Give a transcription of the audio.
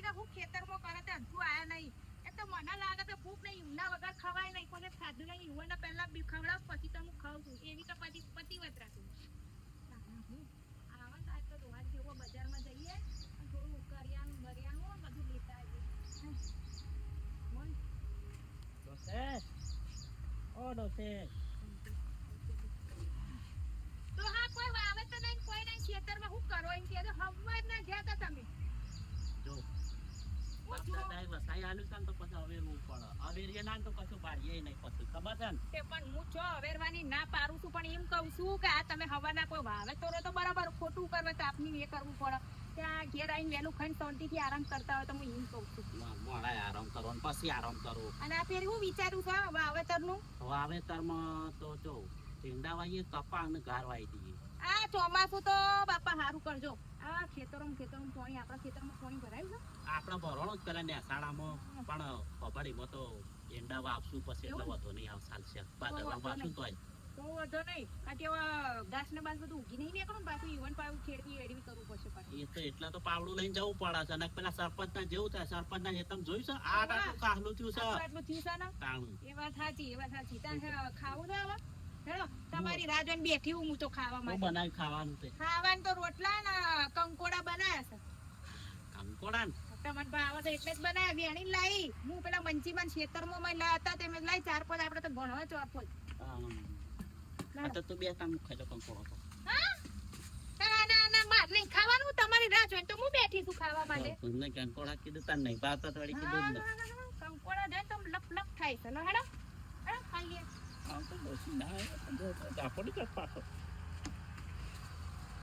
ને હું ખેતરમાં કરે તે હજુ આયા નહીં. એ તો મને લાગે તો ભૂખ નહીં, ઈમના વગર ખવાય નહીં, કોને ખાધું નહીં. ઈવોને પહેલા બી ખવડાવ પછી તો હું ખાઉં છું. એવી તો પતિવત રાખું. આવા તો આજ તો રોજ જેવો બજારમાં જઈએ અને થોડું કરિયાણું બરિયાણું બધું લેતા આવીએ. બોલ. ડોસે ઓ ડોસે તો હા કોઈ વાવે તો નહીં, કોઈ નહીં ખેતરમાં હું કરો એમ કે હવા ના ગયા તા તમે. જો દાદાએ વસાઈ આલ્યું છે ને તો પછી અવેરવું પડે. અવેરીએ ના તો કશું પાડીએ નહીં પછી ખબર છે ને. તે પણ હું છો અવેરવાની ના પારું છું, પણ એમ કહું છું કે આ તમે હવાના કોઈ વાવે તો બરાબર, ખોટું કરવા તો આપની એ કરવું પડે. ત્યાં ઘેર આવીને વહેલું ખાઈને શાંતિથી આરામ કરતા હોય તો હું એમ કહું છું. મોડા આરામ કરો ને પછી આરામ કરો. અને આ ફેર હું વિચારું છું વાવેતરનું. વાવેતરમાં તો જો ટીંડા વાઈએ કપા અને ગાર વાઈ દઈએ. આ ચોમાસું તો બાપા સારું કરજો. આ ખેતરમાં પાણી, આપણા ખેતરમાં પાણી ભરાયું છે. આપણે ભરવાનો જ પેલા નેસાડામાં પણ કબાડીમાં તો ઈંડા વાવશું પછી એટલે વધુ નહીં આવ ચાલશે. બાદરમાં વાવશું તોય તો વધો નહીં, કારણ કે હવે ઘાસ ને બાસ બધું ઉગી નહીં નીકળું, પાછું ઈવન પાછું ખેડવી એડવી કરવું પડશે પાછું. એ તો એટલે તો પાવડું લઈને જવું પડે છે. અને પેલા સરપંચ ના જેવું થાય, સરપંચ ના તમે જોયું છે આ આટલું કાહલું થયું છે. આટલું થયું છે ને. તાણું એ વાત સાચી. ત્યાં ખાવું છે હવે. હેલો તમારી રાહ જોઈને બેઠી હું તો ખાવા શું માટે. બનાવી ખાવાનું તે ખાવાનું તો રોટલા ને કંકોડા બનાયા છે. કંકોડા ને તમારે ભાવ છે એટલે જ બનાવ્યા. વેણી લાવી હું પેલા મંચીમાં ખેતરમાં મેં લાયા હતા, તે મેં લાવી 4-5 આપણે તો ભણવા 4-5. આ તો તું બે કામ ખાઈ લો કંકોડો તો. ના માર નહીં ખાવાનું, તમારી રાહ જોઈને તો હું બેઠી છું ખાવા માટે. તમને કંકોડા કીધું તાર નહીં ભાવતા તો વળી કીધું જ ને. કંકોડા જોઈને તો લપ લપ થાય છે. હેડો ખાઈ લઈએ. આમ તો ડોસી ના આવે, આપણને કર પાછો